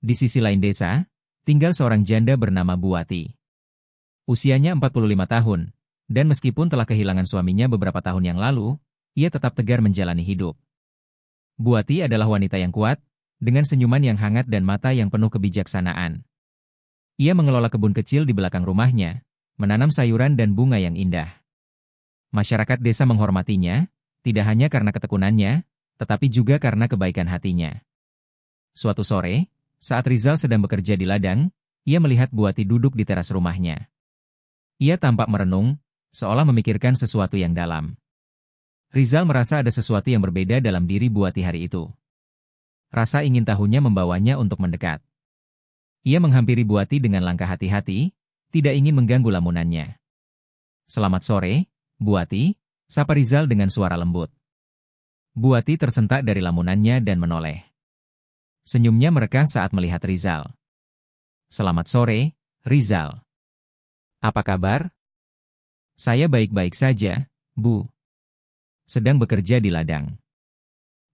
Di sisi lain desa, tinggal seorang janda bernama Buati. Usianya 45 tahun, dan meskipun telah kehilangan suaminya beberapa tahun yang lalu, ia tetap tegar menjalani hidup. Buati adalah wanita yang kuat, dengan senyuman yang hangat dan mata yang penuh kebijaksanaan. Ia mengelola kebun kecil di belakang rumahnya, menanam sayuran dan bunga yang indah. Masyarakat desa menghormatinya, tidak hanya karena ketekunannya, tetapi juga karena kebaikan hatinya. Suatu sore, saat Rizal sedang bekerja di ladang, ia melihat Buati duduk di teras rumahnya. Ia tampak merenung, seolah memikirkan sesuatu yang dalam. Rizal merasa ada sesuatu yang berbeda dalam diri Buati hari itu. Rasa ingin tahunya membawanya untuk mendekat. Ia menghampiri Buati dengan langkah hati-hati, tidak ingin mengganggu lamunannya. "Selamat sore, Buati," sapa Rizal dengan suara lembut. Buati tersentak dari lamunannya dan menoleh. Senyumnya merekah saat melihat Rizal. "Selamat sore, Rizal. Apa kabar?" "Saya baik-baik saja, Bu. Sedang bekerja di ladang.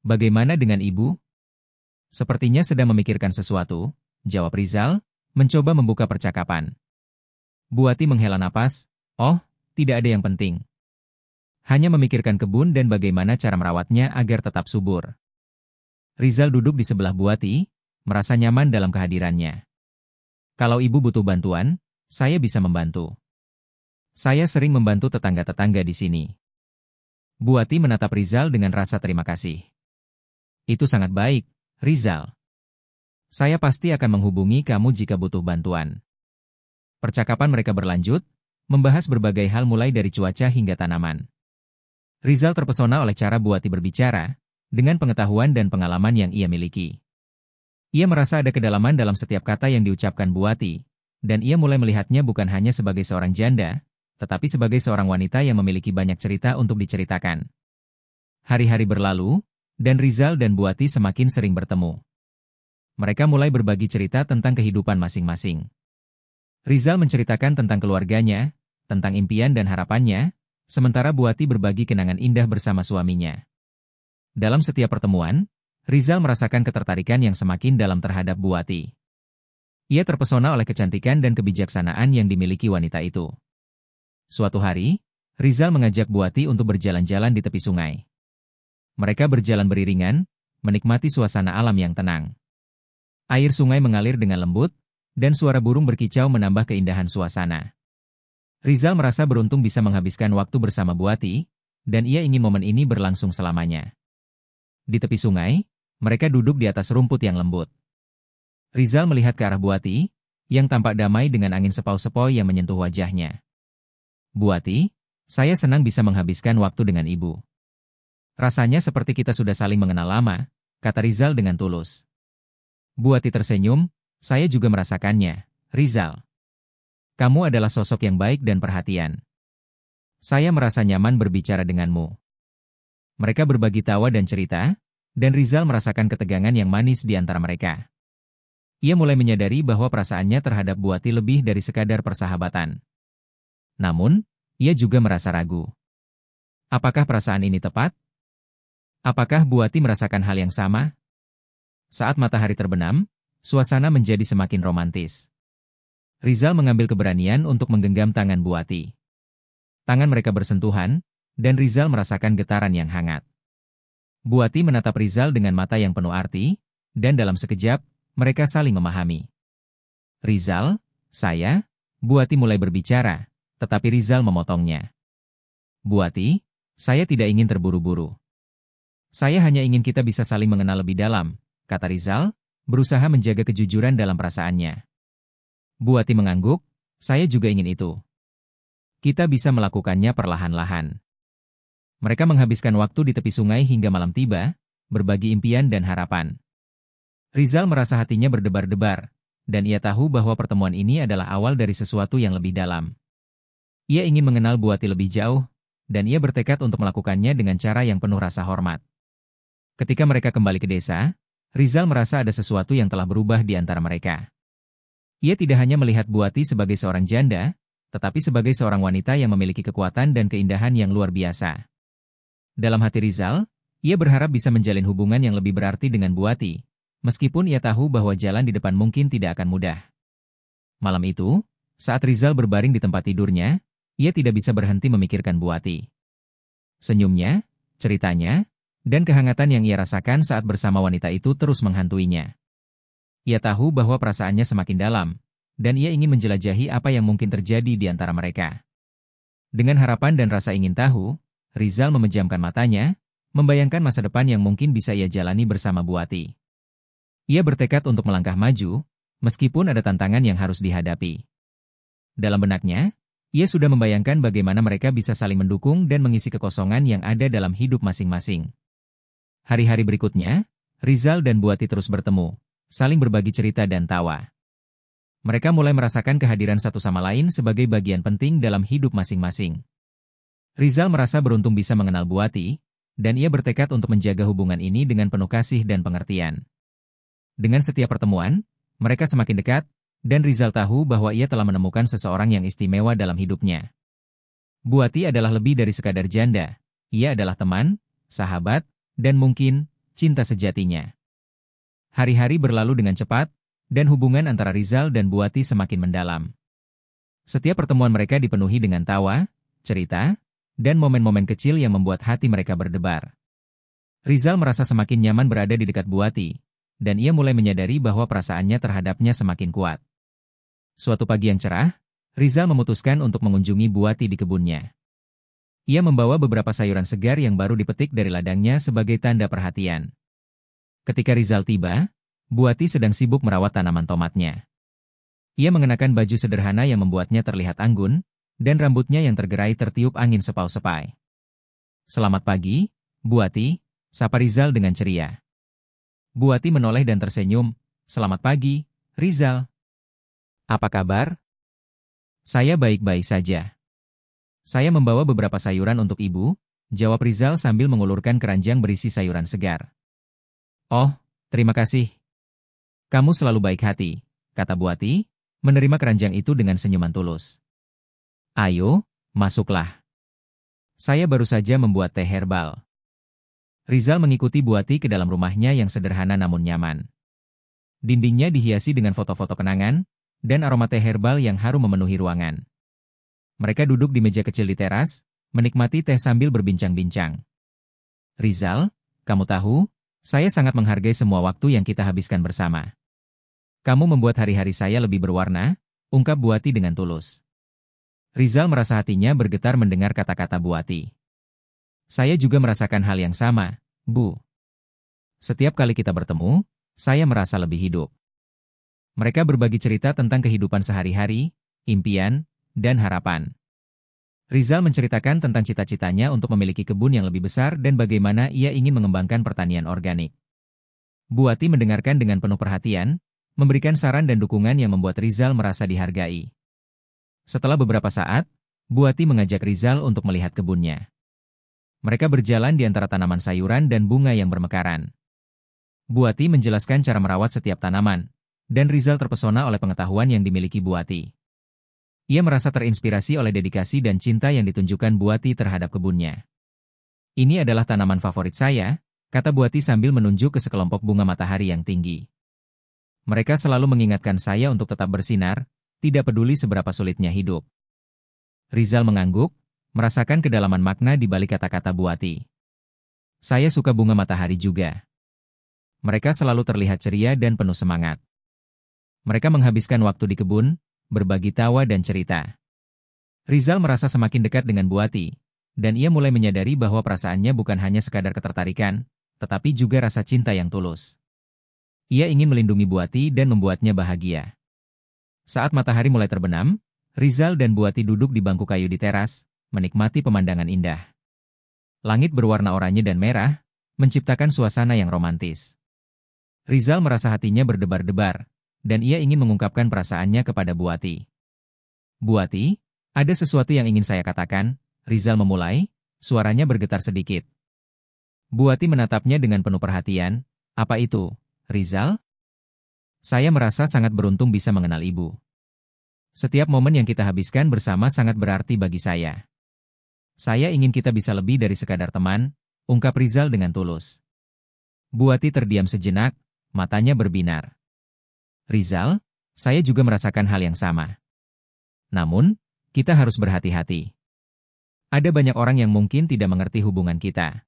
Bagaimana dengan Ibu?" "Sepertinya sedang memikirkan sesuatu," jawab Rizal, mencoba membuka percakapan. Buati menghela napas, "Oh, tidak ada yang penting. Hanya memikirkan kebun dan bagaimana cara merawatnya agar tetap subur." Rizal duduk di sebelah Buati, merasa nyaman dalam kehadirannya. "Kalau Ibu butuh bantuan, saya bisa membantu. Saya sering membantu tetangga-tetangga di sini." Buati menatap Rizal dengan rasa terima kasih. "Itu sangat baik, Rizal. Saya pasti akan menghubungi kamu jika butuh bantuan." Percakapan mereka berlanjut, membahas berbagai hal mulai dari cuaca hingga tanaman. Rizal terpesona oleh cara Buati berbicara, dengan pengetahuan dan pengalaman yang ia miliki. Ia merasa ada kedalaman dalam setiap kata yang diucapkan Buati, dan ia mulai melihatnya bukan hanya sebagai seorang janda, tetapi sebagai seorang wanita yang memiliki banyak cerita untuk diceritakan. Hari-hari berlalu, dan Rizal dan Buati semakin sering bertemu. Mereka mulai berbagi cerita tentang kehidupan masing-masing. Rizal menceritakan tentang keluarganya, tentang impian dan harapannya, sementara Buati berbagi kenangan indah bersama suaminya. Dalam setiap pertemuan, Rizal merasakan ketertarikan yang semakin dalam terhadap Buati. Ia terpesona oleh kecantikan dan kebijaksanaan yang dimiliki wanita itu. Suatu hari, Rizal mengajak Buati untuk berjalan-jalan di tepi sungai. Mereka berjalan beriringan, menikmati suasana alam yang tenang. Air sungai mengalir dengan lembut, dan suara burung berkicau menambah keindahan suasana. Rizal merasa beruntung bisa menghabiskan waktu bersama Buati, dan ia ingin momen ini berlangsung selamanya. Di tepi sungai, mereka duduk di atas rumput yang lembut. Rizal melihat ke arah Buati, yang tampak damai dengan angin sepau-sepau yang menyentuh wajahnya. "Buati, saya senang bisa menghabiskan waktu dengan Ibu. Rasanya seperti kita sudah saling mengenal lama," kata Rizal dengan tulus. Buati tersenyum, "Saya juga merasakannya, Rizal. Kamu adalah sosok yang baik dan perhatian. Saya merasa nyaman berbicara denganmu." Mereka berbagi tawa dan cerita, dan Rizal merasakan ketegangan yang manis di antara mereka. Ia mulai menyadari bahwa perasaannya terhadap Buati lebih dari sekadar persahabatan. Namun, ia juga merasa ragu. Apakah perasaan ini tepat? Apakah Buati merasakan hal yang sama? Saat matahari terbenam, suasana menjadi semakin romantis. Rizal mengambil keberanian untuk menggenggam tangan Buati. Tangan mereka bersentuhan, dan Rizal merasakan getaran yang hangat. Buati menatap Rizal dengan mata yang penuh arti, dan dalam sekejap, mereka saling memahami. "Rizal, saya," Buati mulai berbicara, tetapi Rizal memotongnya. "Buati, saya tidak ingin terburu-buru. Saya hanya ingin kita bisa saling mengenal lebih dalam," kata Rizal, berusaha menjaga kejujuran dalam perasaannya. Buati mengangguk, "Saya juga ingin itu. Kita bisa melakukannya perlahan-lahan." Mereka menghabiskan waktu di tepi sungai hingga malam tiba, berbagi impian dan harapan. Rizal merasa hatinya berdebar-debar, dan ia tahu bahwa pertemuan ini adalah awal dari sesuatu yang lebih dalam. Ia ingin mengenal Buati lebih jauh, dan ia bertekad untuk melakukannya dengan cara yang penuh rasa hormat. Ketika mereka kembali ke desa, Rizal merasa ada sesuatu yang telah berubah di antara mereka. Ia tidak hanya melihat Buati sebagai seorang janda, tetapi sebagai seorang wanita yang memiliki kekuatan dan keindahan yang luar biasa. Dalam hati Rizal, ia berharap bisa menjalin hubungan yang lebih berarti dengan Buati, meskipun ia tahu bahwa jalan di depan mungkin tidak akan mudah. Malam itu, saat Rizal berbaring di tempat tidurnya, ia tidak bisa berhenti memikirkan Buati. Senyumnya, ceritanya, dan kehangatan yang ia rasakan saat bersama wanita itu terus menghantuinya. Ia tahu bahwa perasaannya semakin dalam, dan ia ingin menjelajahi apa yang mungkin terjadi di antara mereka. Dengan harapan dan rasa ingin tahu, Rizal memejamkan matanya, membayangkan masa depan yang mungkin bisa ia jalani bersama Buati. Ia bertekad untuk melangkah maju, meskipun ada tantangan yang harus dihadapi. Dalam benaknya, ia sudah membayangkan bagaimana mereka bisa saling mendukung dan mengisi kekosongan yang ada dalam hidup masing-masing. Hari-hari berikutnya, Rizal dan Buati terus bertemu, saling berbagi cerita dan tawa. Mereka mulai merasakan kehadiran satu sama lain sebagai bagian penting dalam hidup masing-masing. Rizal merasa beruntung bisa mengenal Buati, dan ia bertekad untuk menjaga hubungan ini dengan penuh kasih dan pengertian. Dengan setiap pertemuan, mereka semakin dekat, dan Rizal tahu bahwa ia telah menemukan seseorang yang istimewa dalam hidupnya. Buati adalah lebih dari sekadar janda, ia adalah teman, sahabat, dan mungkin cinta sejatinya. Hari-hari berlalu dengan cepat, dan hubungan antara Rizal dan Buati semakin mendalam. Setiap pertemuan mereka dipenuhi dengan tawa, cerita, dan momen-momen kecil yang membuat hati mereka berdebar. Rizal merasa semakin nyaman berada di dekat Buati, dan ia mulai menyadari bahwa perasaannya terhadapnya semakin kuat. Suatu pagi yang cerah, Rizal memutuskan untuk mengunjungi Buati di kebunnya. Ia membawa beberapa sayuran segar yang baru dipetik dari ladangnya sebagai tanda perhatian. Ketika Rizal tiba, Buati sedang sibuk merawat tanaman tomatnya. Ia mengenakan baju sederhana yang membuatnya terlihat anggun, dan rambutnya yang tergerai tertiup angin sepau-sepai. "Selamat pagi, Buati," sapa Rizal dengan ceria. Buati menoleh dan tersenyum. "Selamat pagi, Rizal. Apa kabar?" "Saya baik-baik saja. Saya membawa beberapa sayuran untuk ibu," jawab Rizal sambil mengulurkan keranjang berisi sayuran segar. "Oh, terima kasih. Kamu selalu baik hati," kata Buati, menerima keranjang itu dengan senyuman tulus. "Ayo, masuklah. Saya baru saja membuat teh herbal." Rizal mengikuti Buati ke dalam rumahnya yang sederhana namun nyaman. Dindingnya dihiasi dengan foto-foto kenangan, dan aroma teh herbal yang harum memenuhi ruangan. Mereka duduk di meja kecil di teras, menikmati teh sambil berbincang-bincang. "Rizal, kamu tahu, saya sangat menghargai semua waktu yang kita habiskan bersama. Kamu membuat hari-hari saya lebih berwarna," ungkap Buati dengan tulus. Rizal merasa hatinya bergetar mendengar kata-kata Buati. "Saya juga merasakan hal yang sama, Bu. Setiap kali kita bertemu, saya merasa lebih hidup." Mereka berbagi cerita tentang kehidupan sehari-hari, impian, dan harapan. Rizal menceritakan tentang cita-citanya untuk memiliki kebun yang lebih besar dan bagaimana ia ingin mengembangkan pertanian organik. Buati mendengarkan dengan penuh perhatian, memberikan saran dan dukungan yang membuat Rizal merasa dihargai. Setelah beberapa saat, Buati mengajak Rizal untuk melihat kebunnya. Mereka berjalan di antara tanaman sayuran dan bunga yang bermekaran. Buati menjelaskan cara merawat setiap tanaman, dan Rizal terpesona oleh pengetahuan yang dimiliki Buati. Ia merasa terinspirasi oleh dedikasi dan cinta yang ditunjukkan Buati terhadap kebunnya. "Ini adalah tanaman favorit saya," kata Buati sambil menunjuk ke sekelompok bunga matahari yang tinggi. "Mereka selalu mengingatkan saya untuk tetap bersinar, tidak peduli seberapa sulitnya hidup." Rizal mengangguk, merasakan kedalaman makna di balik kata-kata Buati. "Saya suka bunga matahari juga. Mereka selalu terlihat ceria dan penuh semangat." Mereka menghabiskan waktu di kebun, berbagi tawa dan cerita. Rizal merasa semakin dekat dengan Buati, dan ia mulai menyadari bahwa perasaannya bukan hanya sekadar ketertarikan, tetapi juga rasa cinta yang tulus. Ia ingin melindungi Buati dan membuatnya bahagia. Saat matahari mulai terbenam, Rizal dan Buati duduk di bangku kayu di teras, menikmati pemandangan indah. Langit berwarna oranye dan merah, menciptakan suasana yang romantis. Rizal merasa hatinya berdebar-debar, dan ia ingin mengungkapkan perasaannya kepada Buati. "Buati, ada sesuatu yang ingin saya katakan," Rizal memulai, suaranya bergetar sedikit. Buati menatapnya dengan penuh perhatian. "Apa itu, Rizal?" "Saya merasa sangat beruntung bisa mengenal ibu. Setiap momen yang kita habiskan bersama sangat berarti bagi saya. Saya ingin kita bisa lebih dari sekadar teman," ungkap Rizal dengan tulus. Buati terdiam sejenak, Matanya berbinar. Rizal, saya juga merasakan hal yang sama. Namun, kita harus berhati-hati. Ada banyak orang yang mungkin tidak mengerti hubungan kita.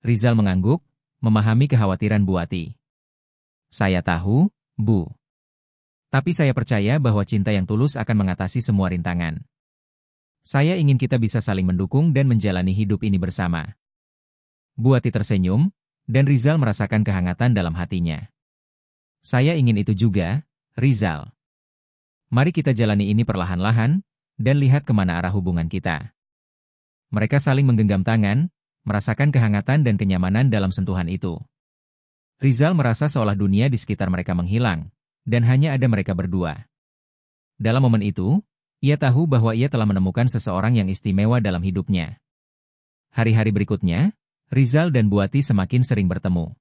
Rizal mengangguk, memahami kekhawatiran Bu Ati. Saya tahu, Bu. Tapi saya percaya bahwa cinta yang tulus akan mengatasi semua rintangan. Saya ingin kita bisa saling mendukung dan menjalani hidup ini bersama. Bu Ati tersenyum, dan Rizal merasakan kehangatan dalam hatinya. Saya ingin itu juga, Rizal. Mari kita jalani ini perlahan-lahan, dan lihat kemana arah hubungan kita. Mereka saling menggenggam tangan, merasakan kehangatan dan kenyamanan dalam sentuhan itu. Rizal merasa seolah dunia di sekitar mereka menghilang, dan hanya ada mereka berdua. Dalam momen itu, ia tahu bahwa ia telah menemukan seseorang yang istimewa dalam hidupnya. Hari-hari berikutnya, Rizal dan Bu Ati semakin sering bertemu.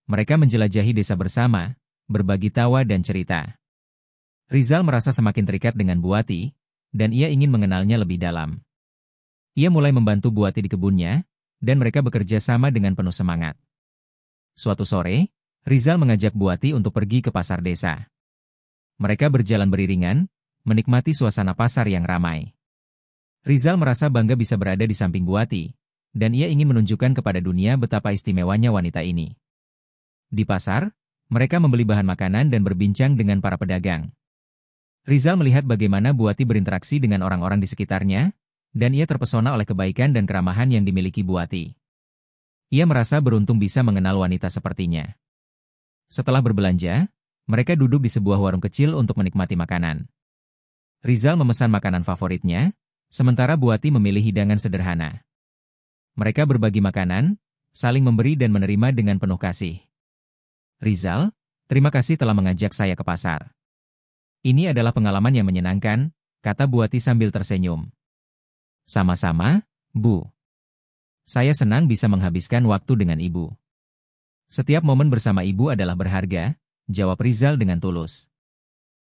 Mereka menjelajahi desa bersama, berbagi tawa dan cerita. Rizal merasa semakin terikat dengan Bu Ati, dan ia ingin mengenalnya lebih dalam. Ia mulai membantu Bu Ati di kebunnya, dan mereka bekerja sama dengan penuh semangat. Suatu sore, Rizal mengajak Bu Ati untuk pergi ke pasar desa. Mereka berjalan beriringan, menikmati suasana pasar yang ramai. Rizal merasa bangga bisa berada di samping Bu Ati, dan ia ingin menunjukkan kepada dunia betapa istimewanya wanita ini. Di pasar, mereka membeli bahan makanan dan berbincang dengan para pedagang. Rizal melihat bagaimana Bu Ati berinteraksi dengan orang-orang di sekitarnya, dan ia terpesona oleh kebaikan dan keramahan yang dimiliki Bu Ati. Ia merasa beruntung bisa mengenal wanita sepertinya. Setelah berbelanja, mereka duduk di sebuah warung kecil untuk menikmati makanan. Rizal memesan makanan favoritnya, sementara Bu Ati memilih hidangan sederhana. Mereka berbagi makanan, saling memberi dan menerima dengan penuh kasih. Rizal, terima kasih telah mengajak saya ke pasar. Ini adalah pengalaman yang menyenangkan, kata Bu Ati sambil tersenyum. Sama-sama, Bu. Saya senang bisa menghabiskan waktu dengan Ibu. Setiap momen bersama Ibu adalah berharga, jawab Rizal dengan tulus.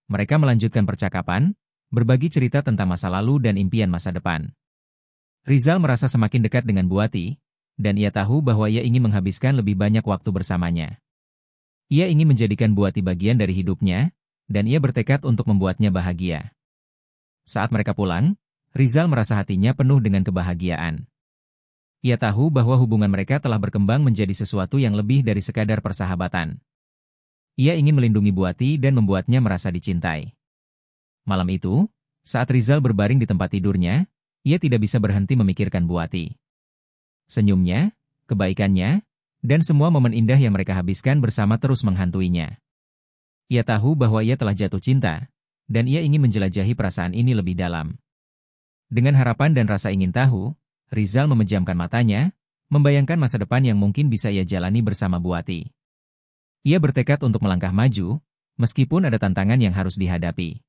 Mereka melanjutkan percakapan, berbagi cerita tentang masa lalu dan impian masa depan. Rizal merasa semakin dekat dengan Bu Ati, dan ia tahu bahwa ia ingin menghabiskan lebih banyak waktu bersamanya. Ia ingin menjadikan Bu Ati bagian dari hidupnya, dan ia bertekad untuk membuatnya bahagia. Saat mereka pulang, Rizal merasa hatinya penuh dengan kebahagiaan. Ia tahu bahwa hubungan mereka telah berkembang menjadi sesuatu yang lebih dari sekadar persahabatan. Ia ingin melindungi Bu Ati dan membuatnya merasa dicintai. Malam itu, saat Rizal berbaring di tempat tidurnya, ia tidak bisa berhenti memikirkan Bu Ati. Senyumnya, kebaikannya, dan semua momen indah yang mereka habiskan bersama terus menghantuinya. Ia tahu bahwa ia telah jatuh cinta, dan ia ingin menjelajahi perasaan ini lebih dalam. Dengan harapan dan rasa ingin tahu, Rizal memejamkan matanya, membayangkan masa depan yang mungkin bisa ia jalani bersama Bu Ati. Ia bertekad untuk melangkah maju, meskipun ada tantangan yang harus dihadapi.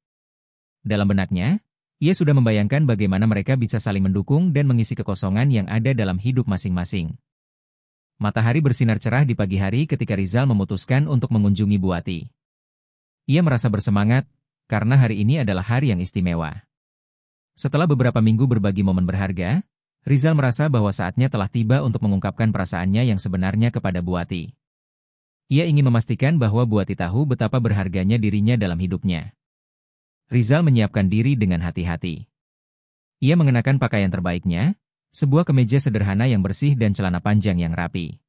Dalam benaknya, ia sudah membayangkan bagaimana mereka bisa saling mendukung dan mengisi kekosongan yang ada dalam hidup masing-masing. Matahari bersinar cerah di pagi hari ketika Rizal memutuskan untuk mengunjungi Bu Ati. Ia merasa bersemangat, karena hari ini adalah hari yang istimewa. Setelah beberapa minggu berbagi momen berharga, Rizal merasa bahwa saatnya telah tiba untuk mengungkapkan perasaannya yang sebenarnya kepada Bu Ati. Ia ingin memastikan bahwa Bu Ati tahu betapa berharganya dirinya dalam hidupnya. Rizal menyiapkan diri dengan hati-hati. Ia mengenakan pakaian terbaiknya, sebuah kemeja sederhana yang bersih dan celana panjang yang rapi.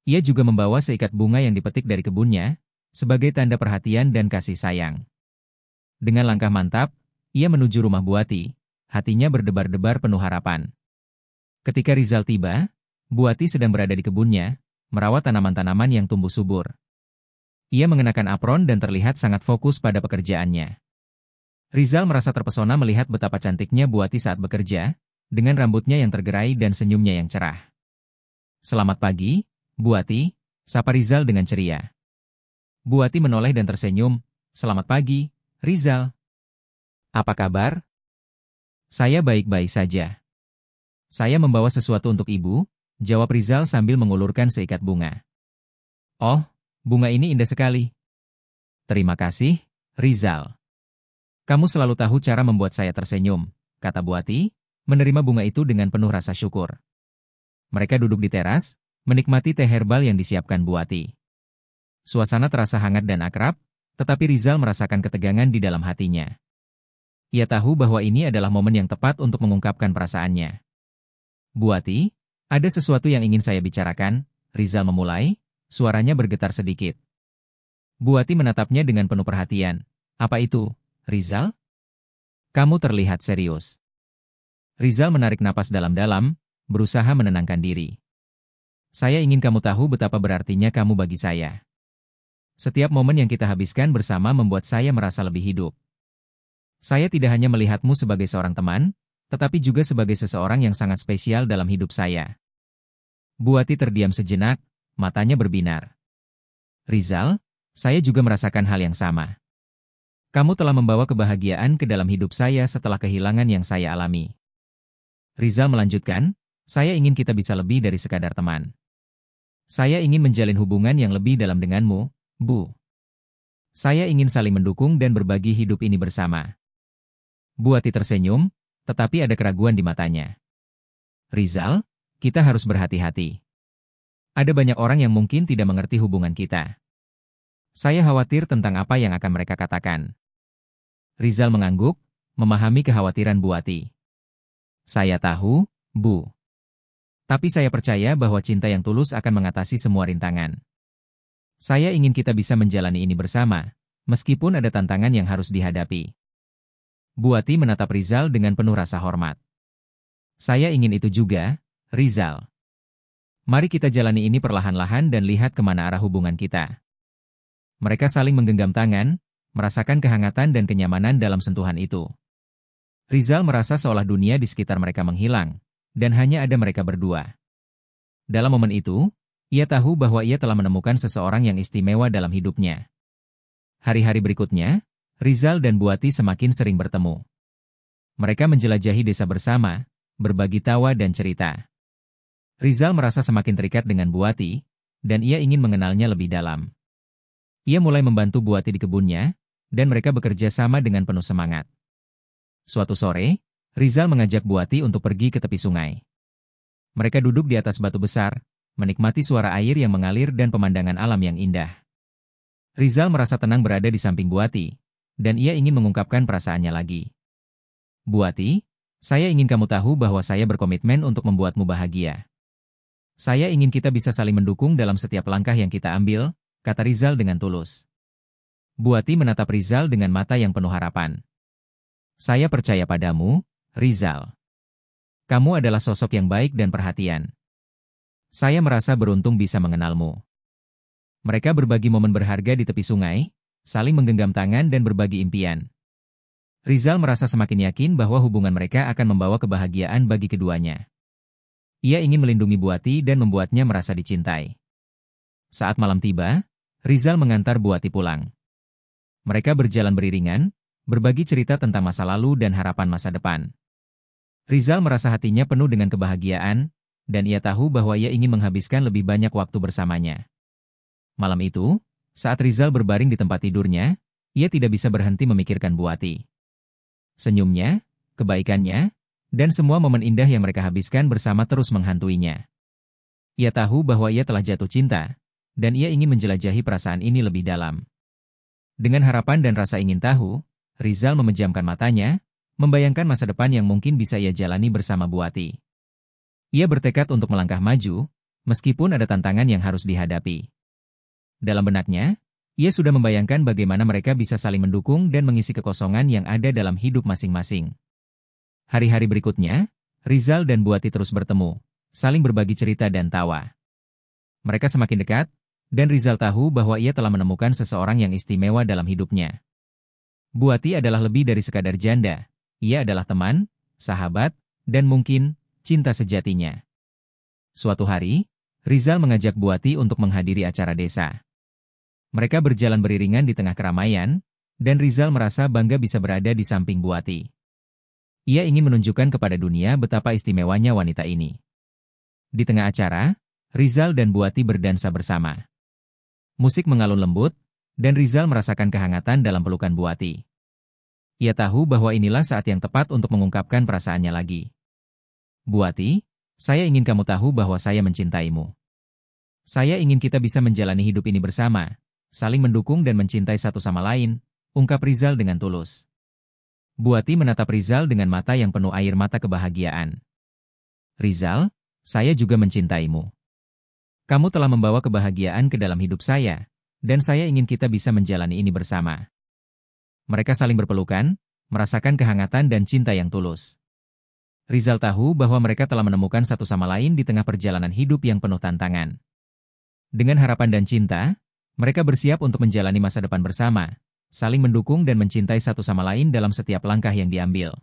Ia juga membawa seikat bunga yang dipetik dari kebunnya, sebagai tanda perhatian dan kasih sayang. Dengan langkah mantap, ia menuju rumah Bu Ati, hatinya berdebar-debar penuh harapan. Ketika Rizal tiba, Bu Ati sedang berada di kebunnya, merawat tanaman-tanaman yang tumbuh subur. Ia mengenakan apron dan terlihat sangat fokus pada pekerjaannya. Rizal merasa terpesona melihat betapa cantiknya Bu Ati saat bekerja, dengan rambutnya yang tergerai dan senyumnya yang cerah. Selamat pagi, Bu Ati, sapa Rizal dengan ceria. Bu Ati menoleh dan tersenyum. Selamat pagi, Rizal. Apa kabar? Saya baik-baik saja. Saya membawa sesuatu untuk Ibu, jawab Rizal sambil mengulurkan seikat bunga. Oh, bunga ini indah sekali. Terima kasih, Rizal. Kamu selalu tahu cara membuat saya tersenyum, kata Bu Ati, menerima bunga itu dengan penuh rasa syukur. Mereka duduk di teras, menikmati teh herbal yang disiapkan Bu Ati. Suasana terasa hangat dan akrab, tetapi Rizal merasakan ketegangan di dalam hatinya. Ia tahu bahwa ini adalah momen yang tepat untuk mengungkapkan perasaannya. "Buati, ada sesuatu yang ingin saya bicarakan," Rizal memulai, suaranya bergetar sedikit. Buati menatapnya dengan penuh perhatian. "Apa itu, Rizal? Kamu terlihat serius." Rizal menarik napas dalam-dalam, berusaha menenangkan diri. "Saya ingin kamu tahu betapa berartinya kamu bagi saya. Setiap momen yang kita habiskan bersama membuat saya merasa lebih hidup. Saya tidak hanya melihatmu sebagai seorang teman, tetapi juga sebagai seseorang yang sangat spesial dalam hidup saya." Buati terdiam sejenak, matanya berbinar. "Rizal, saya juga merasakan hal yang sama. Kamu telah membawa kebahagiaan ke dalam hidup saya setelah kehilangan yang saya alami." Rizal melanjutkan, "Saya ingin kita bisa lebih dari sekadar teman. Saya ingin menjalin hubungan yang lebih dalam denganmu, Bu. Saya ingin saling mendukung dan berbagi hidup ini bersama." Buati tersenyum, tetapi ada keraguan di matanya. "Rizal, kita harus berhati-hati. Ada banyak orang yang mungkin tidak mengerti hubungan kita. Saya khawatir tentang apa yang akan mereka katakan." Rizal mengangguk, memahami kekhawatiran Buati. "Saya tahu, Bu. Tapi saya percaya bahwa cinta yang tulus akan mengatasi semua rintangan. Saya ingin kita bisa menjalani ini bersama, meskipun ada tantangan yang harus dihadapi." Buati menatap Rizal dengan penuh rasa hormat. "Saya ingin itu juga, Rizal. Mari kita jalani ini perlahan-lahan dan lihat kemana arah hubungan kita." Mereka saling menggenggam tangan, merasakan kehangatan dan kenyamanan dalam sentuhan itu. Rizal merasa seolah dunia di sekitar mereka menghilang, dan hanya ada mereka berdua. Dalam momen itu, ia tahu bahwa ia telah menemukan seseorang yang istimewa dalam hidupnya. Hari-hari berikutnya, Rizal dan Buati semakin sering bertemu. Mereka menjelajahi desa bersama, berbagi tawa dan cerita. Rizal merasa semakin terikat dengan Buati, dan ia ingin mengenalnya lebih dalam. Ia mulai membantu Buati di kebunnya, dan mereka bekerja sama dengan penuh semangat. Suatu sore, Rizal mengajak Buati untuk pergi ke tepi sungai. Mereka duduk di atas batu besar, menikmati suara air yang mengalir dan pemandangan alam yang indah. Rizal merasa tenang berada di samping Buati, dan ia ingin mengungkapkan perasaannya lagi. "Buati, saya ingin kamu tahu bahwa saya berkomitmen untuk membuatmu bahagia. Saya ingin kita bisa saling mendukung dalam setiap langkah yang kita ambil," kata Rizal dengan tulus. Buati menatap Rizal dengan mata yang penuh harapan. "Saya percaya padamu, Rizal. Kamu adalah sosok yang baik dan perhatian. Saya merasa beruntung bisa mengenalmu." Mereka berbagi momen berharga di tepi sungai, saling menggenggam tangan dan berbagi impian. Rizal merasa semakin yakin bahwa hubungan mereka akan membawa kebahagiaan bagi keduanya. Ia ingin melindungi Buati dan membuatnya merasa dicintai. Saat malam tiba, Rizal mengantar Buati pulang. Mereka berjalan beriringan, berbagi cerita tentang masa lalu dan harapan masa depan. Rizal merasa hatinya penuh dengan kebahagiaan, dan ia tahu bahwa ia ingin menghabiskan lebih banyak waktu bersamanya. Malam itu, saat Rizal berbaring di tempat tidurnya, ia tidak bisa berhenti memikirkan Buati. Senyumnya, kebaikannya, dan semua momen indah yang mereka habiskan bersama terus menghantuinya. Ia tahu bahwa ia telah jatuh cinta, dan ia ingin menjelajahi perasaan ini lebih dalam. Dengan harapan dan rasa ingin tahu, Rizal memejamkan matanya, membayangkan masa depan yang mungkin bisa ia jalani bersama Buati. Ia bertekad untuk melangkah maju, meskipun ada tantangan yang harus dihadapi. Dalam benaknya, ia sudah membayangkan bagaimana mereka bisa saling mendukung dan mengisi kekosongan yang ada dalam hidup masing-masing. Hari-hari berikutnya, Rizal dan Buati terus bertemu, saling berbagi cerita dan tawa. Mereka semakin dekat, dan Rizal tahu bahwa ia telah menemukan seseorang yang istimewa dalam hidupnya. Buati adalah lebih dari sekadar janda, ia adalah teman, sahabat, dan mungkin cinta sejatinya. Suatu hari, Rizal mengajak Buati untuk menghadiri acara desa. Mereka berjalan beriringan di tengah keramaian, dan Rizal merasa bangga bisa berada di samping Buati. Ia ingin menunjukkan kepada dunia betapa istimewanya wanita ini. Di tengah acara, Rizal dan Buati berdansa bersama. Musik mengalun lembut, dan Rizal merasakan kehangatan dalam pelukan Buati. Ia tahu bahwa inilah saat yang tepat untuk mengungkapkan perasaannya lagi. "Buati, saya ingin kamu tahu bahwa saya mencintaimu. Saya ingin kita bisa menjalani hidup ini bersama, saling mendukung dan mencintai satu sama lain, ungkap Rizal dengan tulus. Buati menatap Rizal dengan mata yang penuh air mata kebahagiaan. Rizal, saya juga mencintaimu. Kamu telah membawa kebahagiaan ke dalam hidup saya, dan saya ingin kita bisa menjalani ini bersama. Mereka saling berpelukan, merasakan kehangatan dan cinta yang tulus. Rizal tahu bahwa mereka telah menemukan satu sama lain di tengah perjalanan hidup yang penuh tantangan. Dengan harapan dan cinta, mereka bersiap untuk menjalani masa depan bersama, saling mendukung dan mencintai satu sama lain dalam setiap langkah yang diambil.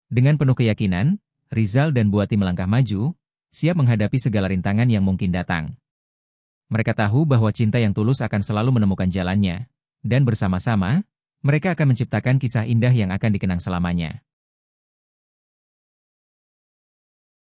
Dengan penuh keyakinan, Rizal dan Buati melangkah maju, siap menghadapi segala rintangan yang mungkin datang. Mereka tahu bahwa cinta yang tulus akan selalu menemukan jalannya, dan bersama-sama, mereka akan menciptakan kisah indah yang akan dikenang selamanya.